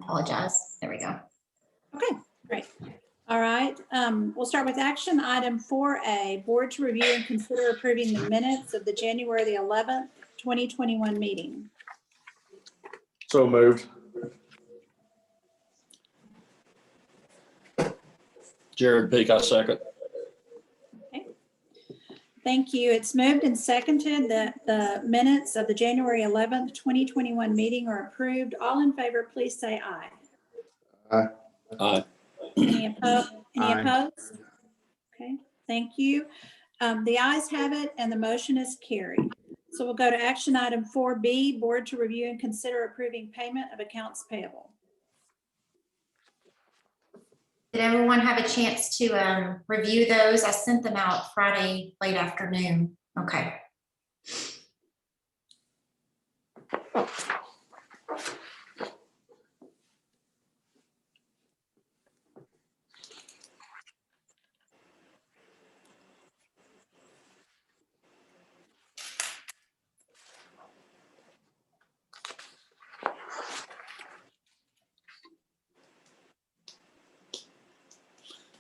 Apologize. There we go. Okay, great. All right, we'll start with action item 4A, board to review and consider approving the minutes of the January the 11th, 2021 meeting. So moved. Jared Peak, I second. Okay. Thank you. It's moved and seconded that the minutes of the January 11th, 2021 meeting are approved. All in favor, please say aye. Aye. Aye. Any opposed? Aye. Okay, thank you. The ayes have it and the motion is carried. So we'll go to action item 4B, board to review and consider approving payment of accounts payable. Did everyone have a chance to review those? I sent them out Friday late afternoon. Okay.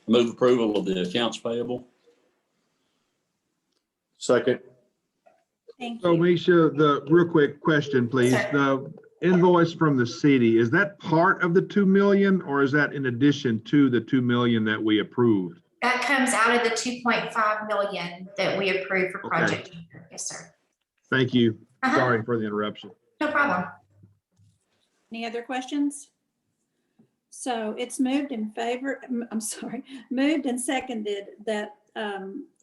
Move approval of the accounts payable. Second. Thank So you. Misha, the real quick question, please. Sir. The invoice from the city, is that part of the 2 million or is that in addition to the 2 million that we approved? That comes out of the 2.5 million that we approved for Okay. project. Yes, sir. Thank you. Uh-huh. Sorry for the interruption. No problem. Any other questions? So it's moved in favor, moved and seconded that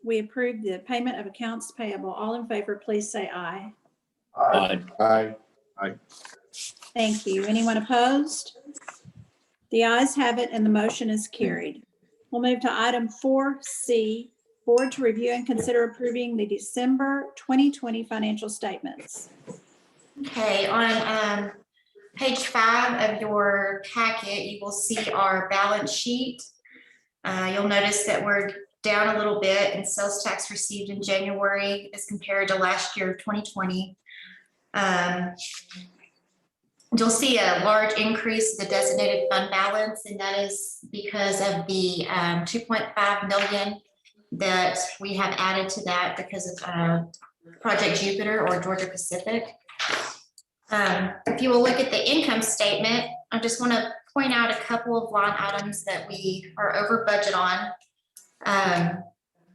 we approve the payment of accounts payable. All in favor, please say aye. Aye. Aye. Thank you. Anyone opposed? The ayes have it and the motion is carried. We'll move to item 4C, board to review and consider approving the December 2020 financial statements. Okay, on page 5 of your packet, you will see our balance sheet. You'll notice that we're down a little bit in sales tax received in January as compared to last year, 2020. You'll see a large increase in the designated fund balance, and that is because of the 2.5 million that we have added to that because of Project Jupiter or Georgia Pacific. If you will look at the income statement, I just want to point out a couple of line items that we are over budget on.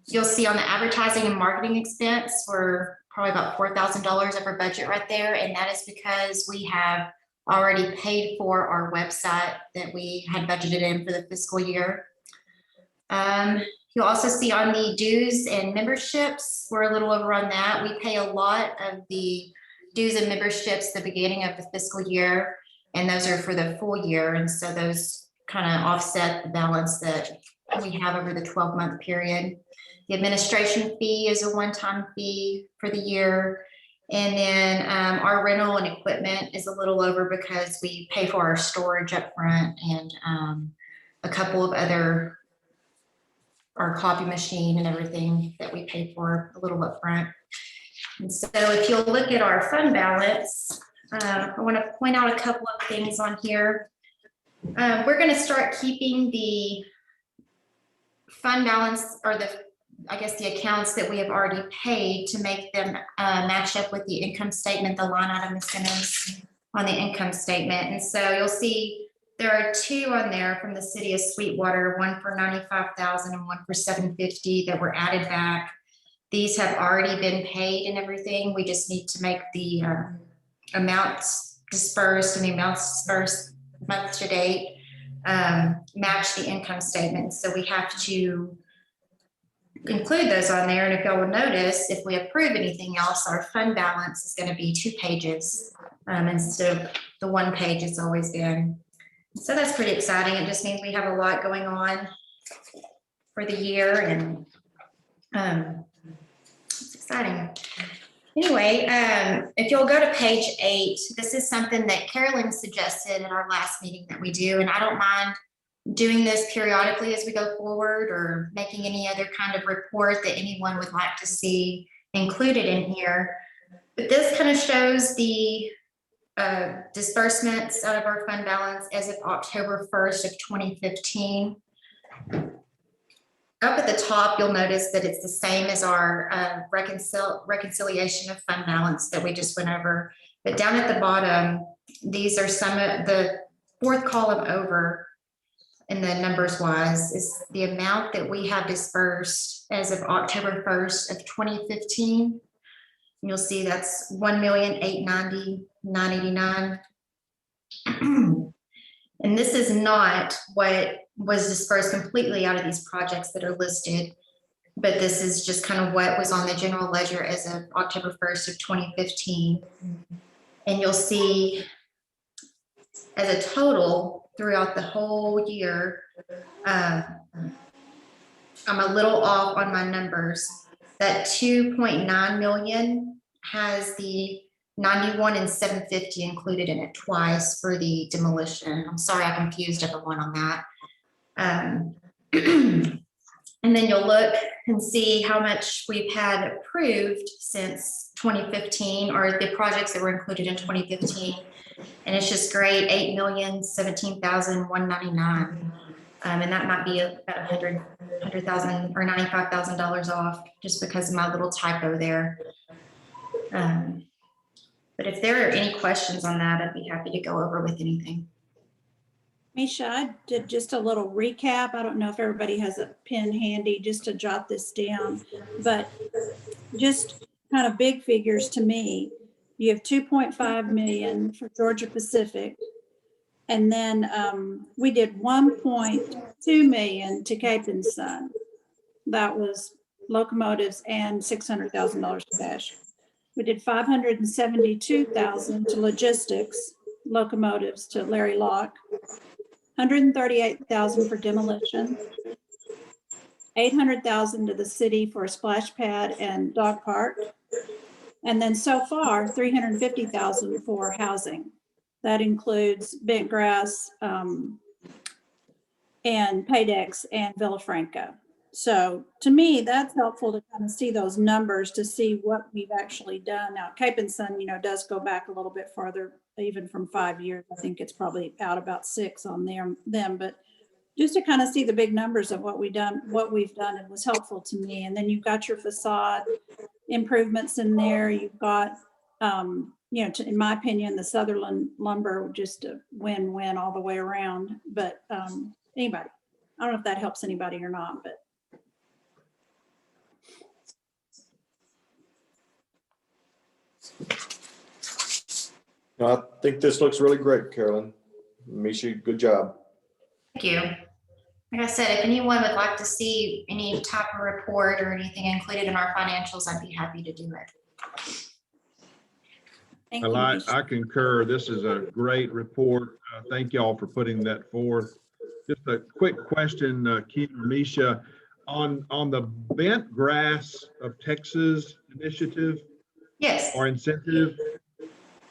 You'll see on the advertising and marketing expense, we're probably about $4,000 over budget right there. And that is because we have already paid for our website that we had budgeted in for the fiscal year. You'll also see on the dues and memberships, we're a little over on that. We pay a lot of the dues and memberships the beginning of the fiscal year, and those are for the full year. And so those kind of offset the balance that we have over the 12-month period. The administration fee is a one-time fee for the year. And then our rental and equipment is a little over because we pay for our storage up front and a couple of other, our copy machine and everything that we pay for a little up front. And so if you'll look at our fund balance, I want to point out a couple of things on here. We're going to start keeping the fund balance, or I guess the accounts that we have already paid, to make them match up with the income statement, the line item incentives on the income statement. And so you'll see there are 2 on there from the city of Sweetwater, one for $95,000 and one for $750 that were added back. These have already been paid and everything. We just need to make the amounts dispersed and the amounts dispersed month to date match the income statement. So we have to include those on there. And if y'all will notice, if we approve anything else, our fund balance is going to be 2 pages instead of the 1 page it's always been. So that's pretty exciting. It just means we have a lot going on for the year, and it's exciting. Anyway, if you'll go to page 8, this is something that Carolyn suggested in our last meeting that we do, and I don't mind doing this periodically as we go forward, or making any other kind of report that anyone would like to see included in here. But this kind of shows the disbursements out of our fund balance as of October 1st of 2015. Up at the top, you'll notice that it's the same as our reconciliation of fund balance that we just went over. But down at the bottom, these are some of the fourth column over in the numbers wise is the amount that we have dispersed as of October 1st of 2015. And you'll see that's 1,890,989. And this is not what was dispersed completely out of these projects that are listed, but this is just kind of what was on the general ledger as of October 1st of 2015. And you'll see as a total throughout the whole year, I'm a little off on my numbers. That 2.9 million has the 91 and 750 included in it twice for the demolition. I'm sorry, I confused everyone on that. And then you'll look and see how much we've had approved since 2015, or the projects that were included in 2015. And it's just great, 8,017,199. And that might be about $100,000 or $95,000 off just because of my little typo there. But if there are any questions on that, I'd be happy to go over with anything. Misha, I did just a little recap. I don't know if everybody has a pen handy just to jot this down, but just kind of big figures to me. You have 2.5 million for Georgia Pacific. And then we did 1.2 million to Cape and Son. That was locomotives and $600,000 cash. We did 572,000 to logistics, locomotives to Larry Locke. 138,000 for demolition, 800,000 to the city for a splash pad and dog park. And then so far, 350,000 for housing. That includes bent grass and Paydex and Villafranca. So to me, that's helpful to kind of see those numbers to see what we've actually done. Now, Cape and Son, does go back a little bit farther, even from 5 years. I think it's probably out about 6 on them, but just to kind of see the big numbers of what we've done, it was helpful to me. And then you've got your facade improvements in there. You've got, in my opinion, the Sutherland lumber, just a win-win all the way around. But anybody, I don't know if that helps anybody or not, but. No, I think this looks really great, Carolyn. Misha, good job. Thank you. Like I said, if anyone would like to see any type of report or anything included in our financials, I'd be happy to do it. Thank you, Misha. I concur. This is a great report. Thank y'all for putting that forth. Just a quick question, Keith or Misha, on the Bent Grass of Texas initiative. Yes. Or incentive.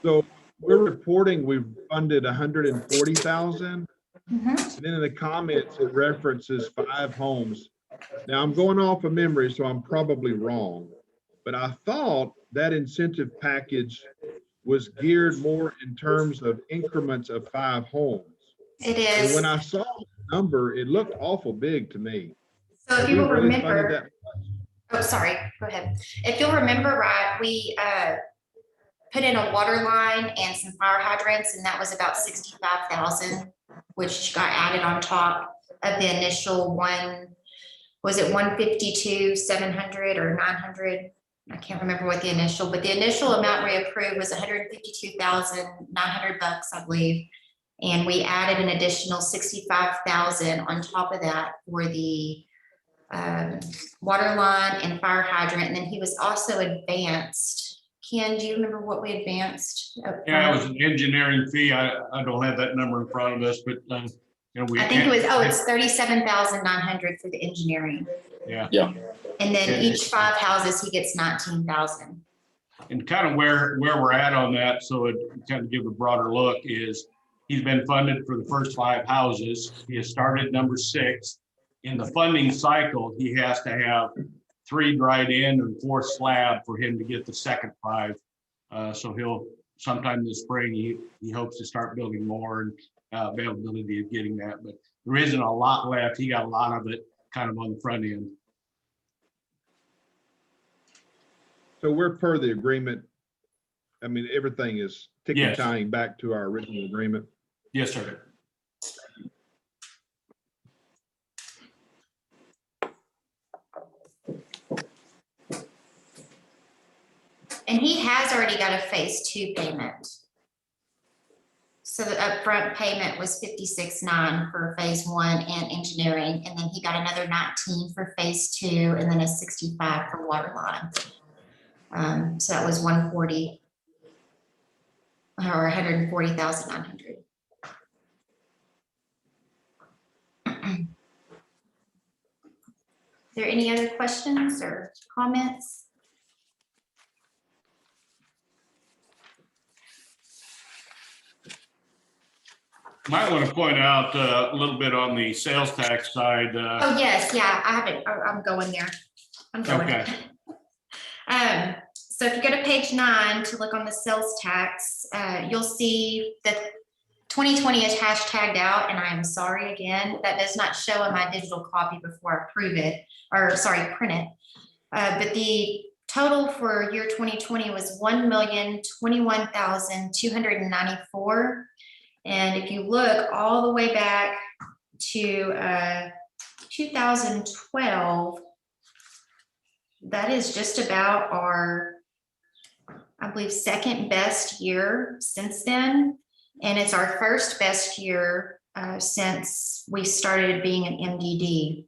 So we're reporting we've funded 140,000. And then in the comments, it references 5 homes. Now I'm going off of memory, so I'm probably wrong, but I thought that incentive package was geared more in terms of increments of 5 homes. It And is. when I saw the number, it looked awful big to me. So if you will remember, oh, sorry, go ahead. If you'll remember right, we put in a water line and some fire hydrants, and that was about 65,000, which got added on top of the initial one. Was it 152,700 or 900? I can't remember what the initial, but the initial amount we approved was 152,900 bucks, I believe. And we added an additional 65,000 on top of that for the water line and fire hydrant. And then he was also advanced. Ken, do you remember what we advanced? Yeah, it was an engineering fee. I don't have that number in front of us, but I think it was, it's 37,900 for the engineering. Yeah. Yeah. And then each 5 houses, he gets 19,000. And kind of where we're at on that, so it kind of give a broader look, is he's been funded for the first 5 houses. He has started number 6. In the funding cycle, he has to have 3 dried in and 4 slab for him to get the second 5. So he'll sometime this spring, he hopes to start building more and availability of getting that, but there isn't a lot left. He got a lot of it kind of on the front end. So we're per the agreement. I mean, everything is ticking, Yes. tying back to our original agreement. Yes, sir. And he has already got a phase 2 payment. So the upfront payment was 56.9 for phase 1 and engineering, and then he got another 19 for phase 2, and then a 65 for water line. So that was 140 or 140,900. Are there any other questions or comments? Might want to point out a little bit on the sales tax side. Oh, yes, yeah, I haven't, I'm going there. I'm going. Okay. So if you go to page 9 to look on the sales tax, you'll see that 2020 is hashtagged out, and I am sorry again, that does not show in my digital copy before I print it. But the total for year 2020 was 1,021,294. And if you look all the way back to 2012, that is just about our, I believe, second best year since then. And it's our first best year since we started being an MDD.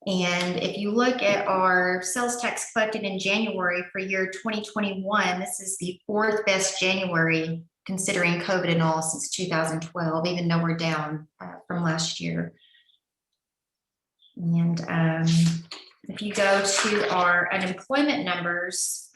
And if you look at our sales tax collected in January for year 2021, this is the 4th best January considering COVID and all since 2012, even though we're down from last year. And if you go to our unemployment numbers,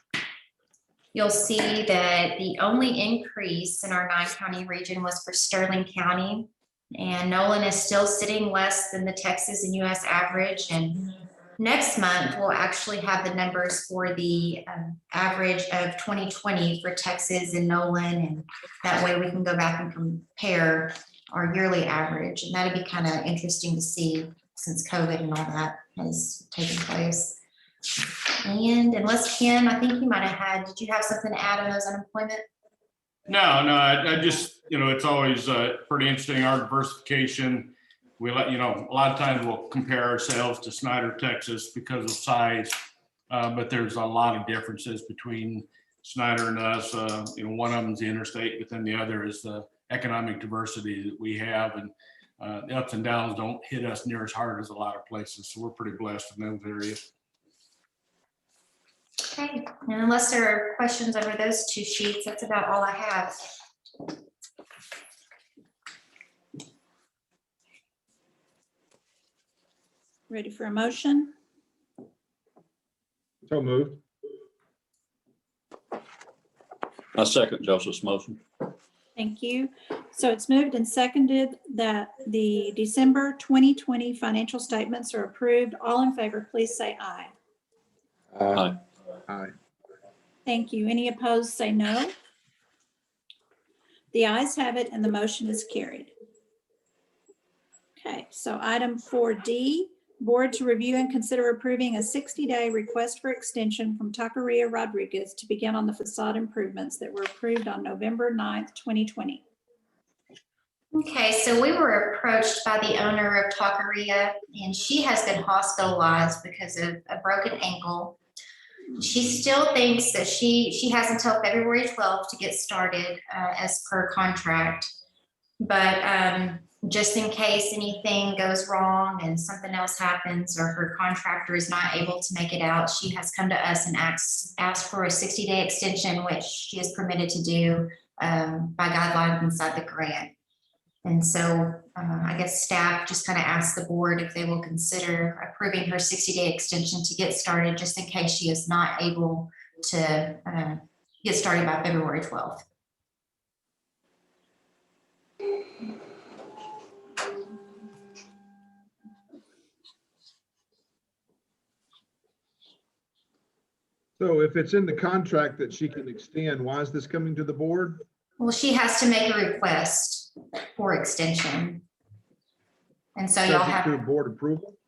you'll see that the only increase in our 9-county region was for Sterling County. And Nolan is still sitting less than the Texas and US average. And next month, we'll actually have the numbers for the average of 2020 for Texas and Nolan. And that way we can go back and compare our yearly average. And that'd be kind of interesting to see since COVID and all that has taken place. And unless Kim, I think you might have had, did you have something to add on those unemployment? No, I just, it's always pretty interesting, our diversification. We let, a lot of times we'll compare ourselves to Snyder, Texas because of size, but there's a lot of differences between Snyder and us. One of them is the interstate, but then the other is the economic diversity that we have. And the ups and downs don't hit us near as hard as a lot of places. So we're pretty blessed in those areas. Okay, and unless there are questions over those 2 sheets, that's about all I have. Ready for a motion? So moved. I second Joseph's motion. Thank you. So it's moved and seconded that the December 2020 financial statements are approved. All in favor, please say aye. Aye. Aye. Thank you. Any opposed, say no. The ayes have it and the motion is carried. Okay, so item 4D, board to review and consider approving a 60-day request for extension from Taqueria Rodriguez to begin on the facade improvements that were approved on November 9th, 2020. Okay, so we were approached by the owner of Taqueria, and she has been hospitalized because of a broken ankle. She still thinks that she has until February 12th to get started as per contract. But just in case anything goes wrong and something else happens or her contractor is not able to make it out, she has come to us and asked for a 60-day extension, which she is permitted to do by guidelines inside the grant. And so I guess staff just kind of asked the board if they will consider approving her 60-day extension to get started, just in case she is not able to get started by February 12th. So if it's in the contract that she can extend, why is this coming to the board? Well, she has to make a request for extension. And so y'all Subject to have, board approval?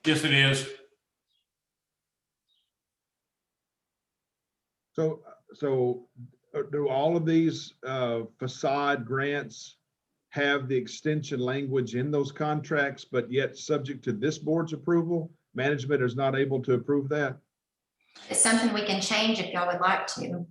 Yes, it is. So do all of these facade grants have the extension language in those contracts, but yet subject to this board's approval? Management is not able to approve that? it's something we can change if y'all would like to.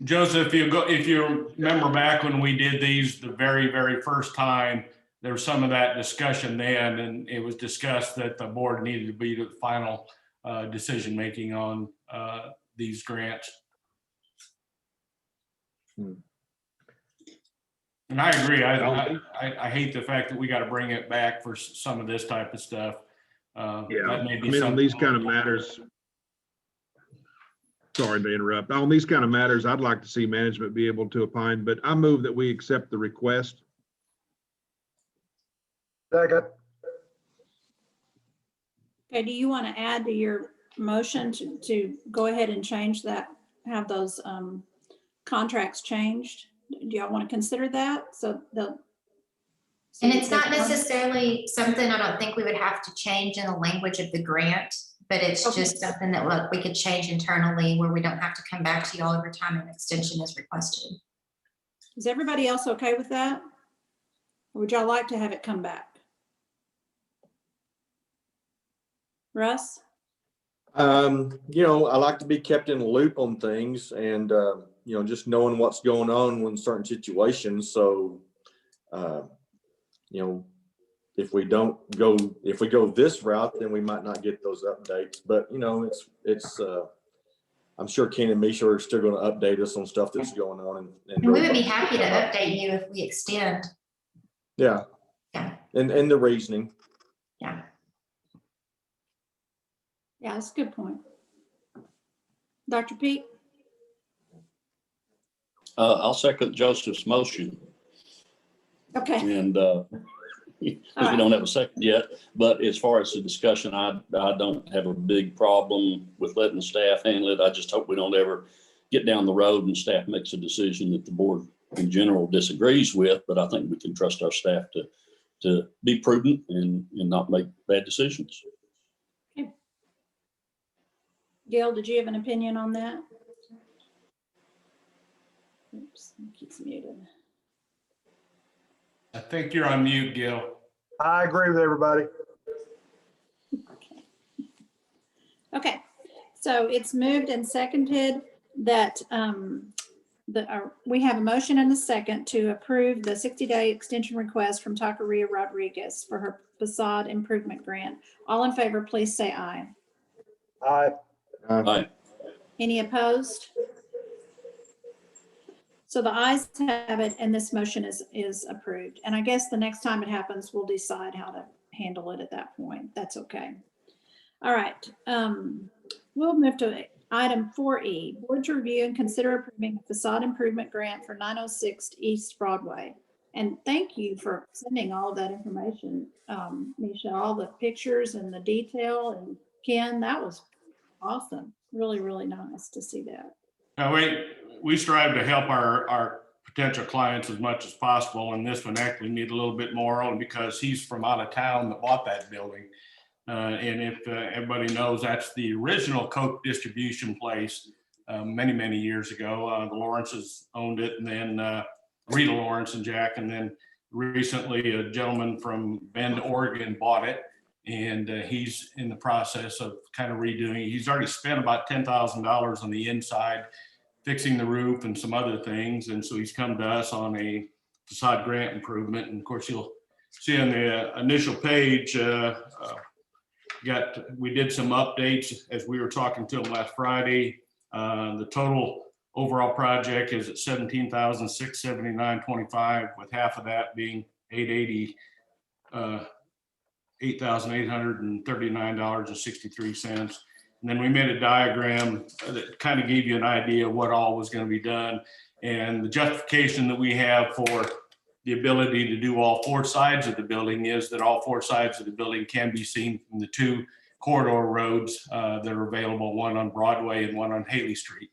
Joseph, if you remember back when we did these the very, very first time, there was some of that discussion then, and it was discussed that the board needed to be the final decision-making on these grants. Hmm. And I agree. I hate the fact that we got to bring it back for some of this type of stuff. Yeah, That may I be mean, on something. these kind of matters, sorry to interrupt. On these kind of matters, I'd like to see management be able to opine, but I move that we accept the request. Second. Okay, do you want to add to your motion to go ahead and change that, have those contracts changed? Do y'all want to consider that? So the. And it's not necessarily something I don't think we would have to change in the language of the grant, but it's Okay. just something that look, we could change internally where we don't have to come back to y'all every time an extension is requested. Is everybody else okay with that? Or would y'all like to have it come back? Russ? You know, I like to be kept in the loop on things and, you know, just knowing what's going on in certain situations. So, you know, if we go this route, then we might not get those updates. But, you know, I'm sure Ken and Misha are still going to update us on stuff that's going on. And we would be happy to update you if we extend. Yeah. Yeah. And the reasoning. Yeah. Yeah, that's a good point. Dr. Pete? I'll second Joseph's motion, Okay, and because we don't have a second yet, but as far as the discussion, I don't have a big problem with letting the staff handle it. I just hope we don't ever get down the road and staff makes a decision that the board in general disagrees with, but I think we can trust our staff to be prudent and not make bad decisions. Gail, did you have an opinion on that? Oops, it keeps muted. I think you're on mute, Gil. I agree with everybody. Okay, so it's moved and seconded that we have a motion and a second to approve the 60-day extension request from Taqueria Rodriguez for her facade improvement grant. All in favor, please say aye. Aye. Aye. Any opposed? So the ayes have it, and this motion is approved. And I guess the next time it happens, we'll decide how to handle it at that point. That's okay. All right. We'll move to item 4E, board to review and consider approving a facade improvement grant for 906 East Broadway. And thank you for sending all of that information, Misha, all the pictures and the detail. And Ken, that was awesome. Really, really nice to see that. We strive to help our potential clients as much as possible, and this one actually need a little bit more only because he's from out of town that bought that building. And if everybody knows, that's the original Coke distribution place many, many years ago. The Lawrences owned it, and then Rita Lawrence and Jack, and then recently a gentleman from Bend, Oregon bought it, and he's in the process of kind of redoing it. He's already spent about $10,000 on the inside, fixing the roof and some other things. And so he's come to us on a facade grant improvement. And of course, you'll see on the initial page, we did some updates as we were talking to him last Friday. The total overall project is at $17,679.25, with half of that being $8,839.63. And then we made a diagram that kind of gave you an idea of what all was going to be done. And the justification that we have for the ability to do all four sides of the building is that all four sides of the building can be seen from the two corridor roads that are available, one on Broadway and one on Haley Street.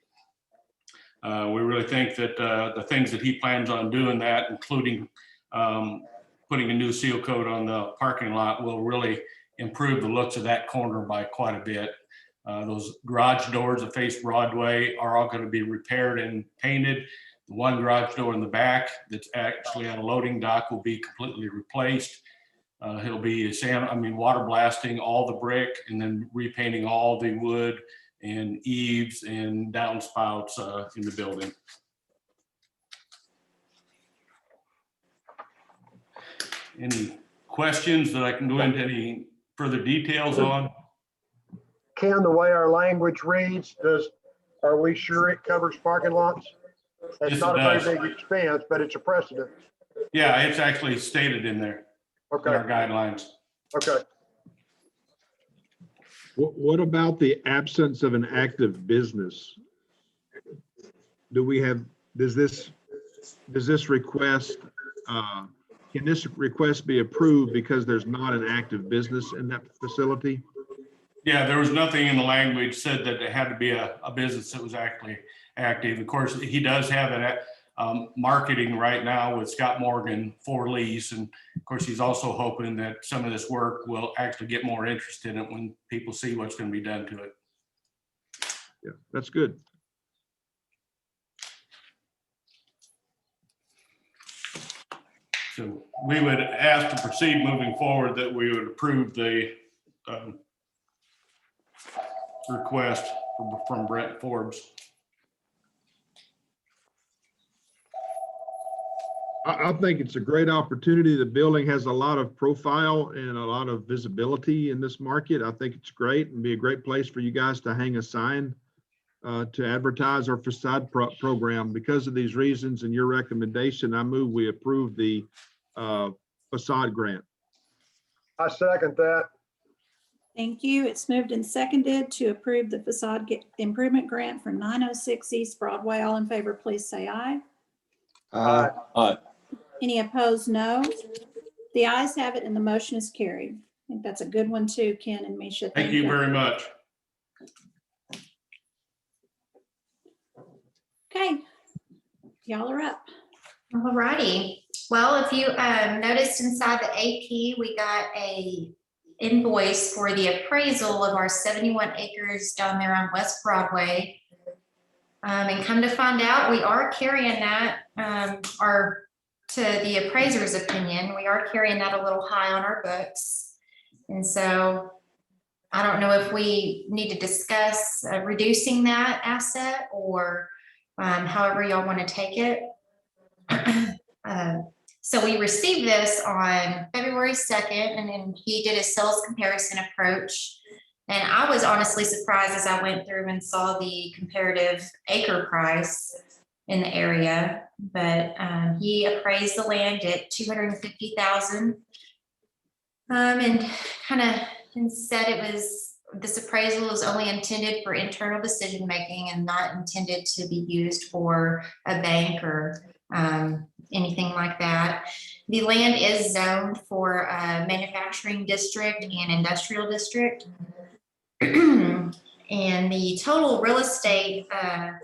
We really think that the things that he plans on doing that, including putting a new seal coat on the parking lot, will really improve the looks of that corner by quite a bit. Those garage doors that face Broadway are all going to be repaired and painted. The one garage door in the back that's actually on a loading dock will be completely replaced. He'll be water blasting all the brick and then repainting all the wood and eaves and downspouts in the building. Any questions that I can go into any further details on? Ken, the way our language reads, are we sure it covers parking lots? Yes, It's it not a does. very big expense, but it's a precedent. Yeah, it's actually stated in there in Okay, our guidelines. okay. What about the absence of an active business? Does this request, can this request be approved because there's not an active business in that facility? Yeah, there was nothing in the language said that it had to be a business that was actually active. Of course, he does have it marketing right now with Scott Morgan for lease. And of course, he's also hoping that some of this work will actually get more interest in it when people see what's going to be done to it. Yeah, that's good. So we would ask to proceed moving forward that we would approve the request from Brent Forbes. I think it's a great opportunity. The building has a lot of profile and a lot of visibility in this market. I think it's great and be a great place for you guys to hang a sign to advertise our facade program. Because of these reasons and your recommendation, I move we approve the facade grant. I second that. Thank you. It's moved and seconded to approve the facade improvement grant for 906 East Broadway. All in favor, please say aye. Aye. Aye. Any opposed, no. The ayes have it and the motion is carried. I think that's a good one too, Ken and Misha. Thank you very much. Okay, y'all are up. All righty. Well, if you noticed inside the AP, we got a invoice for the appraisal of our 71 acres down there on West Broadway. And come to find out, we are carrying that, to the appraiser's opinion, we are carrying that a little high on our books. And so I don't know if we need to discuss reducing that asset or however y'all want to take it. So we received this on February 2nd, and then he did a sales comparison approach. And I was honestly surprised as I went through and saw the comparative acre price in the area, but he appraised the land at $250,000 and kind of said this appraisal is only intended for internal decision making and not intended to be used for a bank or anything like that. The land is zoned for a manufacturing district and industrial district. And the total real estate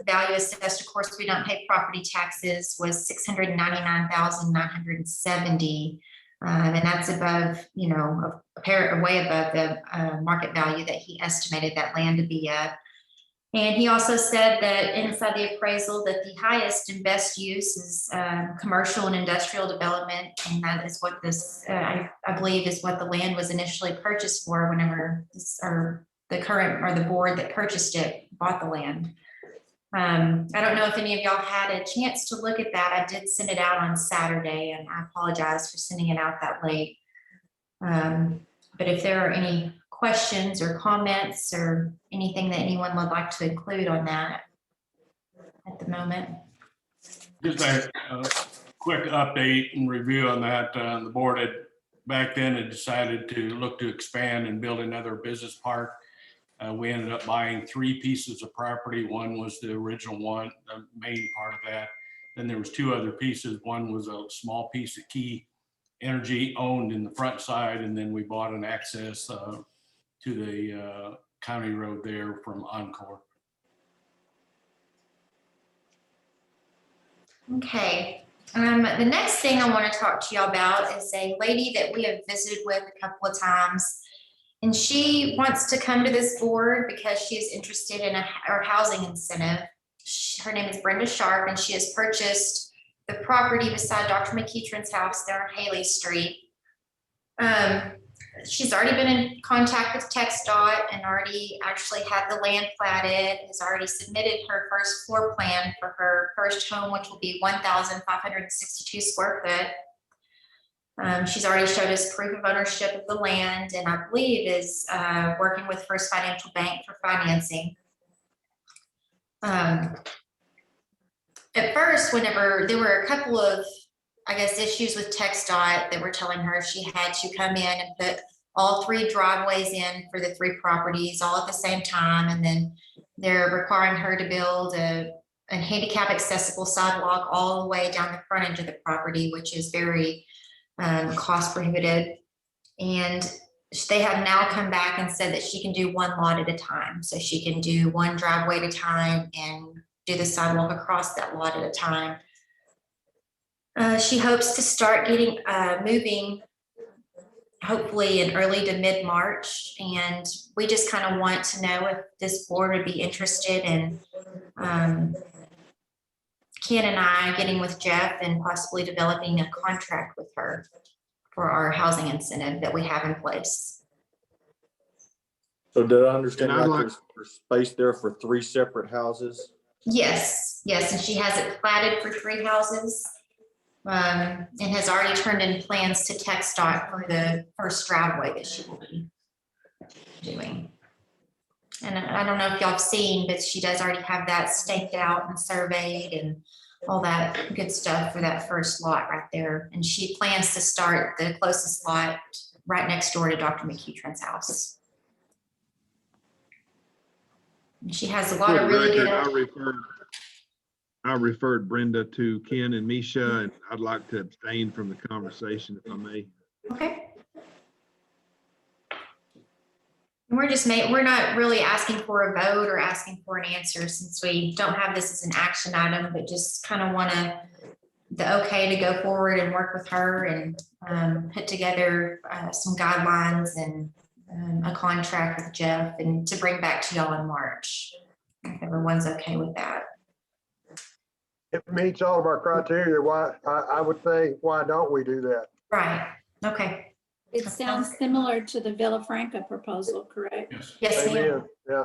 value assessed, of course, we don't pay property taxes, was $699,970. And that's above, way above the market value that he estimated that land to be at. And he also said that inside the appraisal that the highest and best use is commercial and industrial development. And that is what this, I believe, is what the land was initially purchased for whenever the board that purchased it bought the land. I don't know if any of y'all had a chance to look at that. I did send it out on Saturday, and I apologize for sending it out that late. But if there are any questions or comments or anything that anyone would like to include on that at the moment. Just a quick update and review on that. The board back then had decided to look to expand and build another business park. We ended up buying 3 pieces of property. One was the original one, the main part of that. Then there was 2 other pieces. One was a small piece that Key Energy owned in the front side, and then we bought an access to the county road there from Encore. Okay, the next thing I want to talk to y'all about is a lady that we have visited with a couple of times. And she wants to come to this board because she is interested in our housing incentive. Her name is Brenda Sharp, and she has purchased the property beside Dr. McEachran's house there on Haley Street. She's already been in contact with TxDOT and already actually had the land platted, has already submitted her first floor plan for her first home, which will be 1,562 square foot. She's already showed us proof of ownership of the land, and I believe is working with First Financial Bank for financing. At first, whenever there were a couple of, I guess, issues with TxDOT that were telling her she had to come in and put all 3 driveways in for the 3 properties all at the same time. And then they're requiring her to build a handicap accessible sidewalk all the way down the front end of the property, which is very cost prohibitive. And they have now come back and said that she can do 1 lot at a time. So she can do 1 driveway at a time and do the sidewalk across that lot at a time. She hopes to start getting moving hopefully in early to mid-March. And we just kind of want to know if this board would be interested in Ken and I getting with Jeff and possibly developing a contract with her for our housing incentive that we have in place. So did I understand And I'd that like- there's space there for 3 separate houses? Yes, and she has it platted for 3 houses. And has already turned in plans to TxDOT for the first driveway that she will be doing. And I don't know if y'all have seen, but she does already have that staked out and surveyed and all that good stuff for that first lot right there. And she plans to start the closest lot right next door to Dr. McEachran's house. And she has a lot For of the really record, good. I referred Brenda to Ken and Misha, and I'd like to abstain from the conversation if I may. Okay. We're not really asking for a vote or asking for an answer, since we don't have this as an action item, but just kind of want the okay to go forward and work with her and put together some guidelines and a contract with Jeff and to bring back to y'all in March. If everyone's okay with that. It meets all of our criteria. Why, I would say, why don't we do that? Right, okay. It sounds similar to the Villafranca proposal, correct? Yes. Yes, ma'am. Amen. Yeah.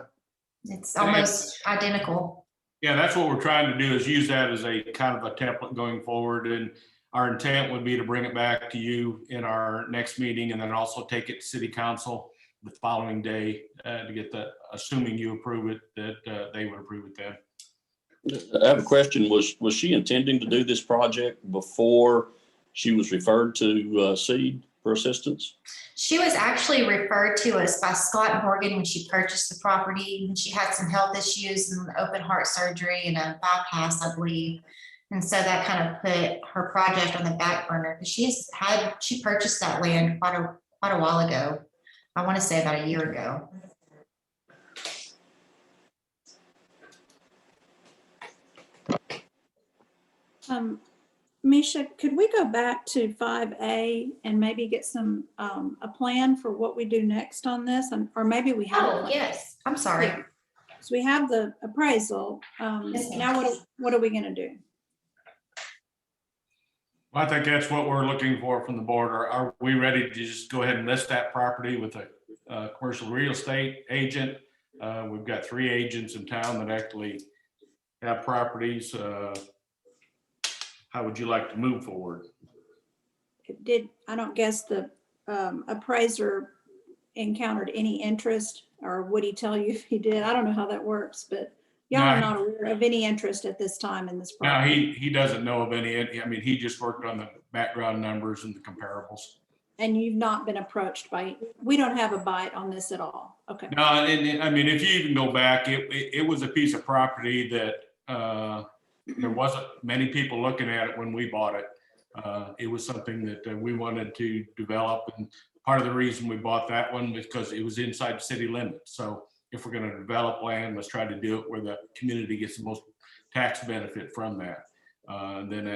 It's almost identical. Yeah, that's what we're trying to do, is use that as a kind of a template going forward. And our intent would be to bring it back to you in our next meeting, and then also take it to city council the following day to get the, assuming you approve it, that they would approve it then. I have a question. Was she intending to do this project before she was referred to SEED for assistance? She was actually referred to us by Scott Morgan when she purchased the property, and she had some health issues and open heart surgery and a bypass, I believe. And so that kind of put her project on the back burner, because she purchased that land quite a while ago. I want to say about a year ago. Misha, could we go back to 5A and maybe get some, a plan for what we do next on this? Or maybe we have. a Oh, plan. yes, I'm sorry. Yeah. So we have the appraisal. Yes, ma'am. Now what are we gonna do? Well, I think that's what we're looking for from the board. Are we ready to just go ahead and list that property with a commercial real estate agent? We've got 3 agents in town that actually have properties. How would you like to move forward? I don't guess the appraiser encountered any interest, or would he tell you if he did? I don't know how that works, but y'all are not aware of any interest at this time in this No, property. he doesn't know of any. I mean, he just worked on the background numbers and the comparables. And you've not been approached by, we don't have a bite on this at all. Okay. No, and I mean, if you even go back, it was a piece of property that there wasn't many people looking at it when we bought it. It was something that we wanted to develop, and part of the reason we bought that one was because it was inside city limits. So if we're going to develop land, let's try to do it where the community gets the most tax benefit from that. And then,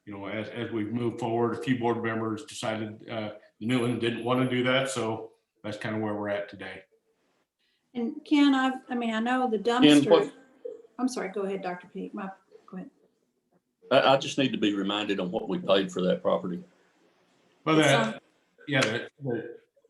you know, as we move forward, a few board members decided the new one didn't want to do that. So that's kind of where we're at today. And Ken, I mean, I know the dumpster. I'm sorry, go ahead, Dr. Peak. Go ahead. I just need to be reminded on what we paid for that property. Well, the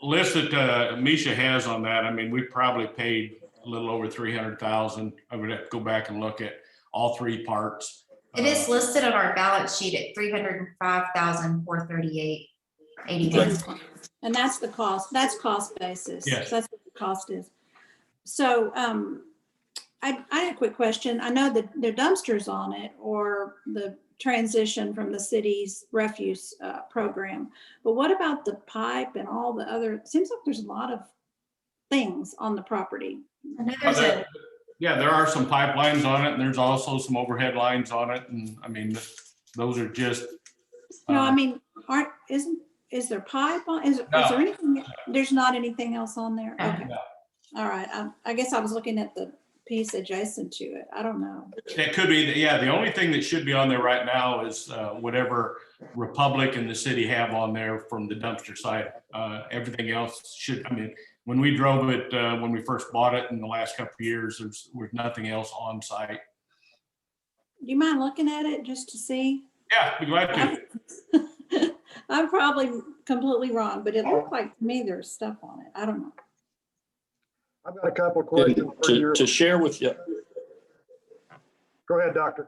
list that Misha has on that, I mean, we probably paid a little over 300,000. I would have to go back and look at all three parts. It is listed on our balance sheet at 305,438.81. And that's the cost. That's cost basis. Yes. That's what the cost is. So I had a quick question. I know that there are dumpsters on it, or the transition from the city's refuse program. But what about the pipe and all the other? It seems like there's a lot of things on the property. I know there's a, Yeah, there are some pipelines on it, and there's also some overhead lines on it. And I mean, those are just. No, I mean, is there pipe on? Is there anything? There's not anything else on there? Okay. No. All right. I guess I was looking at the piece adjacent to it. I don't know. It could be, yeah, the only thing that should be on there right now is whatever Republic and the city have on there from the dumpster side. Everything else should, I mean, when we drove it, when we first bought it in the last couple of years, there's nothing else on site. Do you mind looking at it just to see? Yeah, be glad to. I'm probably completely wrong, but it looked like to me there's stuff on it. I don't know. I've got a couple of questions for you. To share with you, Go ahead, Doctor.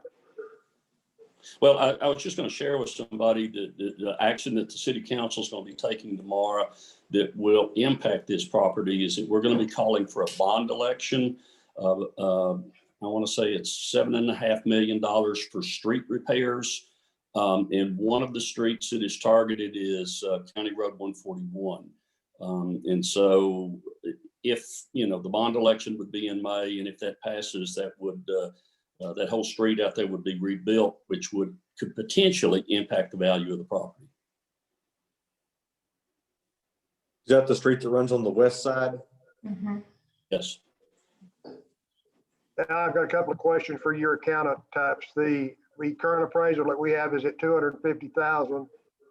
well, I was just going to share with somebody the action that the city council is going to be taking tomorrow that will impact this property is that we're going to be calling for a bond election. I want to say it's $7.5 million for street repairs. And one of the streets that is targeted is County Road 141. And so if, you know, the bond election would be in May, and if that passes, that would, that whole street out there would be rebuilt, which could potentially impact the value of the property. Is that the street that runs on the west side? mhm. Yes. Now I've got a couple of questions for your accountant types. The current appraisal that we have is at 250,000.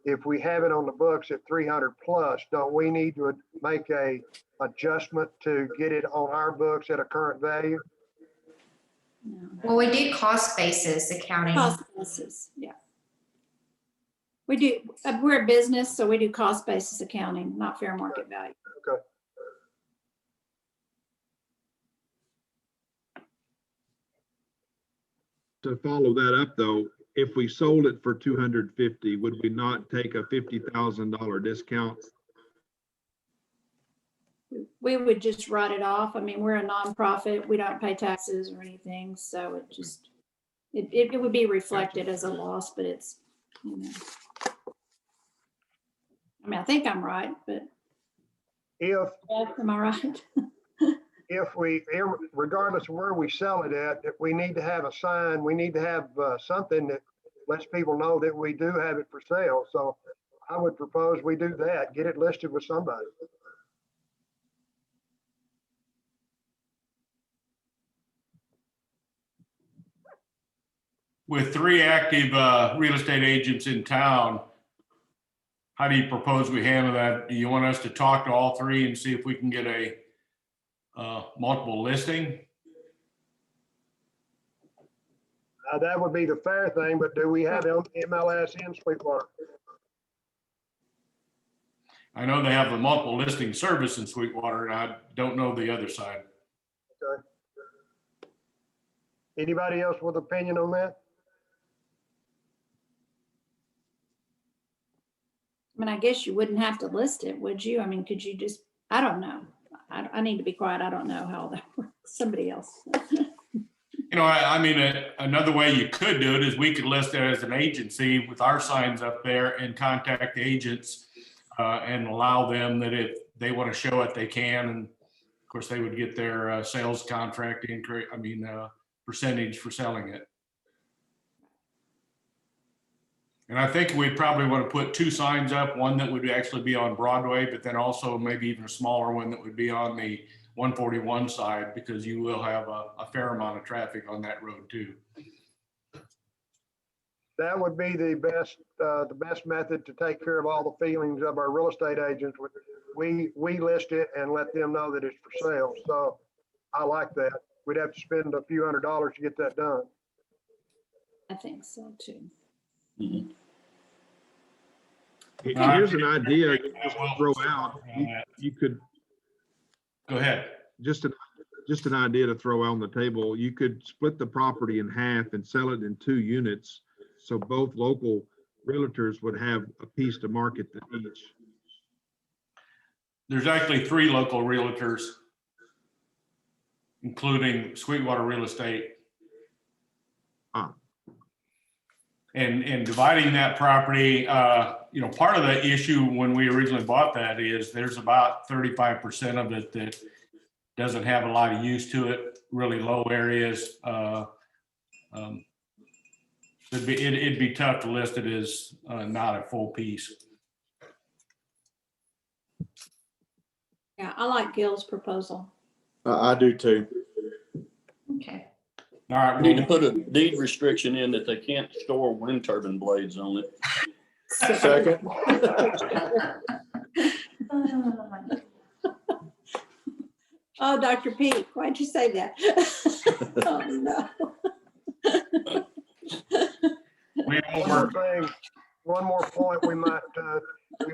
If we have it on the books at 300 plus, don't we need to make a adjustment to get it on our books at a current value? No. Well, we do cost basis accounting. Cost basis, yeah. We do, we're a business, so we do cost basis accounting, not fair market value. Okay. To follow that up though, if we sold it for 250, would we not take a $50,000 discount? We would just write it off. I mean, we're a nonprofit. We don't pay taxes or anything. So it just, it would be reflected as a loss, but it's, you know. I mean, I think I'm right, but am I right? If we, regardless of where we sell it at, if we need to have a sign, we need to have something that lets people know that we do have it for sale. So I would propose we do that, get it listed with somebody. With 3 active real estate agents in town, how do you propose we handle that? Do you want us to talk to all 3 and see if we can get a multiple listing? That would be the fair thing, but do we have MLS in Sweetwater? I know they have a multiple listing service in Sweetwater, and I don't know the other side. Okay. Anybody else with opinion on that? I mean, I guess you wouldn't have to list it, would you? I mean, could you just, I don't know. I need to be quiet. I don't know how that works. Somebody else. You know, I mean, another way you could do it is we could list it as an agency with our signs up there and contact the agents and allow them that if they want to show it, they can. And of course, they would get their sales contract increase, percentage for selling it. And I think we'd probably want to put 2 signs up, one that would actually be on Broadway, but then also maybe even a smaller one that would be on the 141 side, because you will have a fair amount of traffic on that road too. That would be the best method to take care of all the feelings of our real estate agents. We list it and let them know that it's for sale. So I like that. We'd have to spend a few $100s to get that done. I think so too. Mhm. Here's an idea you just throw out. You could, Go ahead. just an idea to throw out on the table. You could split the property in half and sell it in 2 units. So both local realtors would have a piece to market each. There's actually 3 local realtors, including Sweetwater Real Estate. Ah. And dividing that property, part of the issue when we originally bought that is there's about 35% of it that doesn't have a lot of use to it, really low areas. It'd be tough to list it as not a full piece. Yeah, I like Gil's proposal. I do too. Okay. All right. We need to put a deed restriction in that they can't store wind turbine blades on it. Second. Oh, Dr. Pete, why'd you say that? Oh, no. One more point, we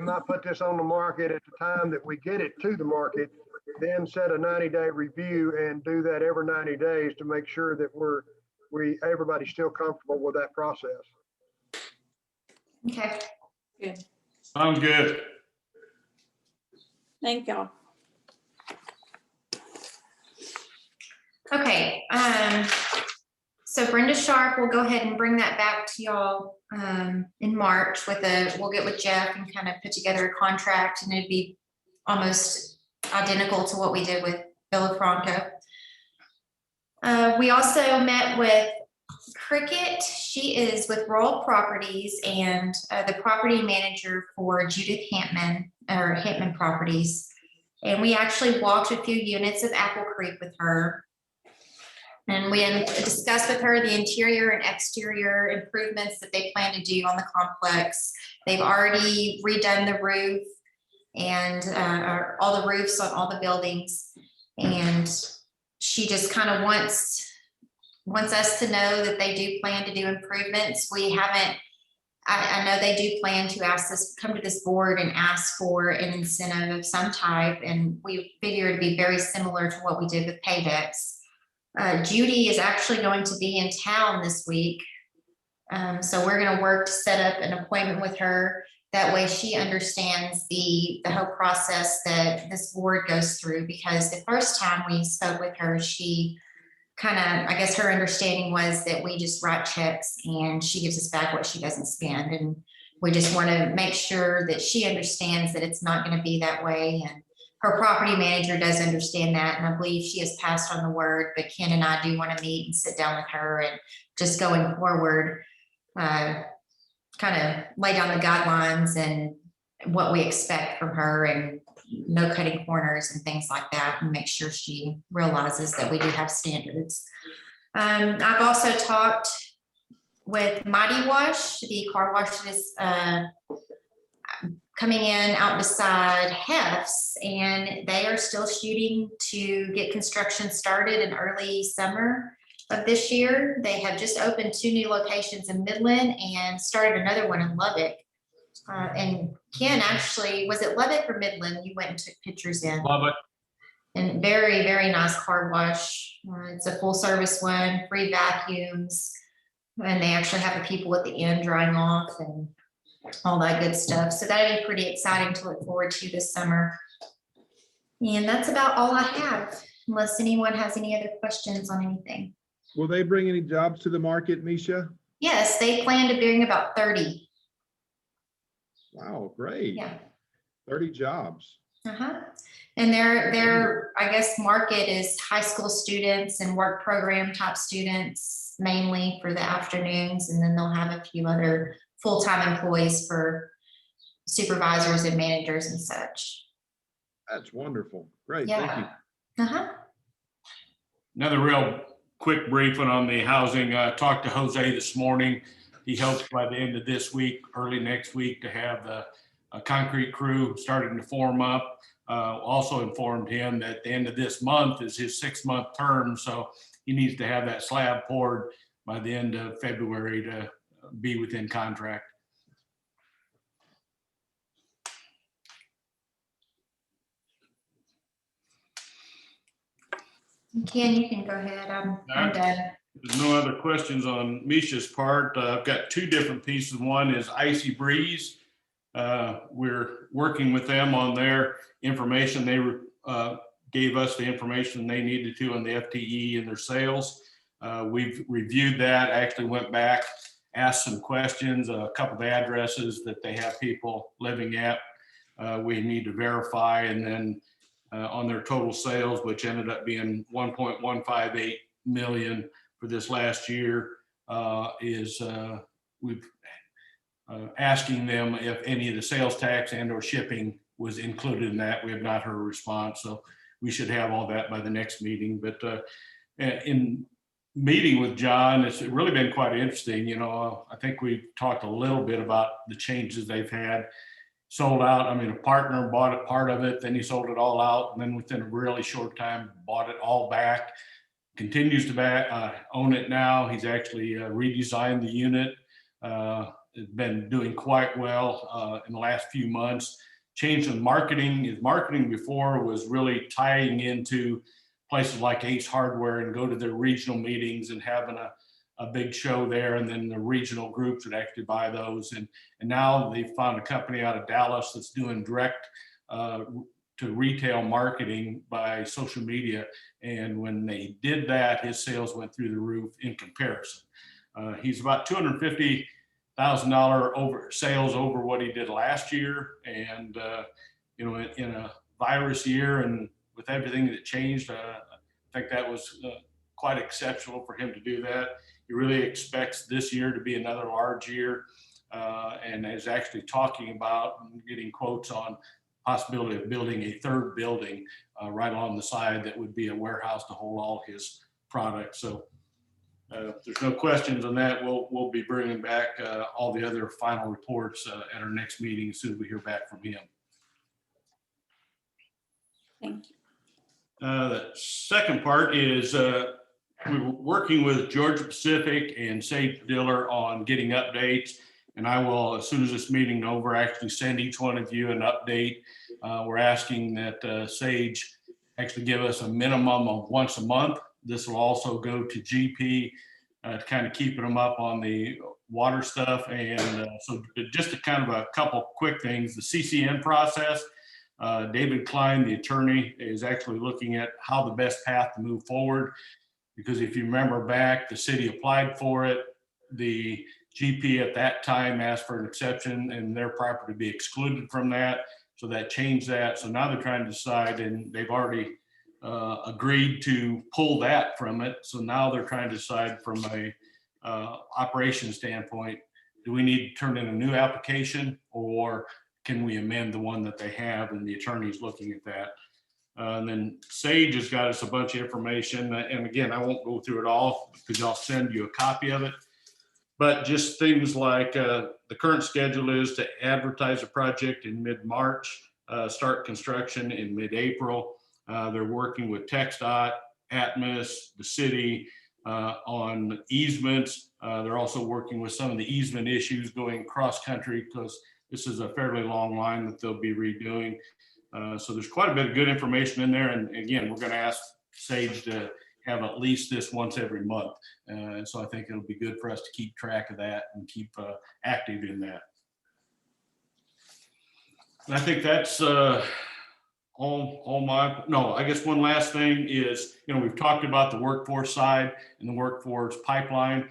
might put this on the market at the time that we get it to the market, then set a 90-day review and do that every 90 days to make sure that everybody's still comfortable with that process. Okay. Good. Sounds good. Thank y'all. Okay, so Brenda Sharp, we'll go ahead and bring that back to y'all in March we'll get with Jeff and kind of put together a contract, and it'd be almost identical to what we did with Villafranca. We also met with Cricket. She is with Rural Properties and the property manager for Judith Hampman Properties. And we actually walked a few units of Apple Creek with her. And we discussed with her the interior and exterior improvements that they plan to do on the complex. They've already redone the roof and all the roofs on all the buildings. And she just kind of wants us to know that they do plan to do improvements. We haven't, I know they do plan to come to this board and ask for an incentive of some type. And we figure it'd be very similar to what we did with Paydex. Judy is actually going to be in town this week. So we're going to work to set up an appointment with her. That way she understands the whole process that this board goes through, because the first time we spoke with her, she kind of, I guess her understanding was that we just write checks and she gives us back what she doesn't spend. And we just want to make sure that she understands that it's not going to be that way. And her property manager does understand that, and I believe she has passed on the word, but Ken and I do want to meet and sit down with her and just going forward, kind of lay down the guidelines and what we expect from her, and no cutting corners and things like that, and make sure she realizes that we do have standards. I've also talked with Mighty Wash, the car wash that is coming in out beside Hef's, and they are still shooting to get construction started in early summer of this year. They have just opened 2 new locations in Midland and started another one in Lubbock. And Ken, actually, was it Lubbock or Midland? You went and took pictures in. Lubbock. And very, very nice car wash. It's a full service one, free vacuums. And they actually have the people at the end drying off and all that good stuff. So that'd be pretty exciting to look forward to this summer. And that's about all I have, unless anyone has any other questions on anything. Will they bring any jobs to the market, Misha? Yes, they plan to bring about 30. Wow, great. Yeah. 30 jobs. And their I guess market is high school students and work program type students, mainly for the afternoons, and then they'll have a few other full-time employees for supervisors and managers and such. That's wonderful. Great, thank you. Yeah. Uh-huh. Another real quick briefing on the housing. Talked to Jose this morning. He hopes by the end of this week, early next week, to have the concrete crew starting to form up. Also informed him that the end of this month is his 6-month term, so he needs to have that slab poured by the end of February to be within contract. Ken, you can go ahead. I'm done. There's no other questions on Misha's part. I've got 2 different pieces. One is Icy Breeze. We're working with them on their information. They gave us the information they needed to on the FTE and their sales. We've reviewed that, actually went back, asked some questions, a couple of addresses that they have people living at. We need to verify, and then on their total sales, which ended up being 1.158 million for this last year, we've asking them if any of the sales tax and or shipping was included in that. We have not heard a response, so we should have all that by the next meeting. But in meeting with John, it's really been quite interesting. You know, I think we've talked a little bit about the changes they've had. Sold out. I mean, a partner bought a part of it, then he sold it all out, and then within a really short time bought it all back. Continues to own it now. He's actually redesigned the unit. It's been doing quite well in the last few months. Changed in marketing. His marketing before was really tying into places like Ace Hardware and go to their regional meetings and having a big show there, and then the regional groups would actually buy those. And now they found a company out of Dallas that's doing direct to retail marketing by social media. And when they did that, his sales went through the roof in comparison. He's about $250,000 over sales over what he did last year. And, you know, in a virus year and with everything that changed, I think that was quite exceptional for him to do that. He really expects this year to be another large year, and is actually talking about getting quotes on possibility of building a 3rd building right along the side that would be a warehouse to hold all his products. So if there's no questions on that, we'll be bringing back all the other final reports at our next meeting as soon as we hear back from him. Thank you. The second part is we were working with Georgia Pacific and Sage Diller on getting updates, and I will, as soon as this meeting is over, actually send each one of you an update. We're asking that Sage actually give us a minimum of once a month. This will also go to GP to kind of keeping them up on the water stuff. And so just a kind of a couple quick things, the CCN process. David Klein, the attorney, is actually looking at how the best path to move forward. Because if you remember back, the city applied for it. The GP at that time asked for an exception and their property to be excluded from that. So that changed that. So now they're trying to decide, and they've already agreed to pull that from it. So now they're trying to decide from a operation standpoint, do we need to turn in a new application, or can we amend the one that they have? And the attorney's looking at that. And then Sage has got us a bunch of information. And again, I won't go through it all because I'll send you a copy of it. But just things like the current schedule is to advertise a project in mid-March, start construction in mid-April. They're working with TxDOT, Atmos, the city on easements. They're also working with some of the easement issues going cross-country because this is a fairly long line that they'll be redoing. So there's quite a bit of good information in there. And again, we're going to ask Sage to have at least this once every month. So I think it'll be good for us to keep track of that and keep active in that. And I think that's I guess one last thing is, we've talked about the workforce side and the workforce pipeline.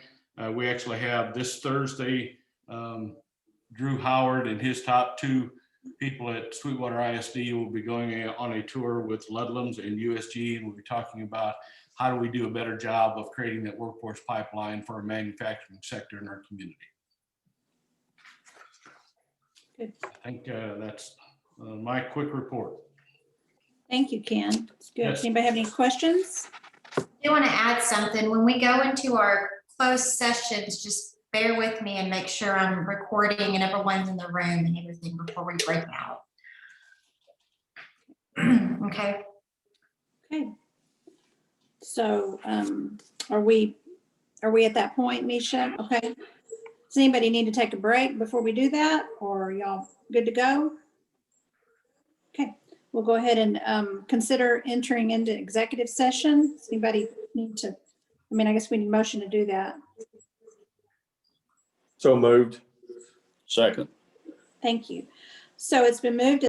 We actually have this Thursday, Drew Howard and his top 2 people at Sweetwater ISD will be going on a tour with Ludlam's and USG, and we'll be talking about how do we do a better job of creating that workforce pipeline for our manufacturing sector in our community. Good. I think that's my quick report. Thank you, Ken. It's good. Yes. Does anybody have any questions? I do want to add something. When we go into our closed sessions, just bear with me and make sure I'm recording and everyone's in the room and everything before we break out. Okay. Okay. So, are we at that point, Misha? Okay. Does anybody need to take a break before we do that, or are y'all good to go? Okay, we'll go ahead and consider entering into executive session. Does anybody need to, I guess we need motion to do that. So moved. Second. Thank you. So it's been moved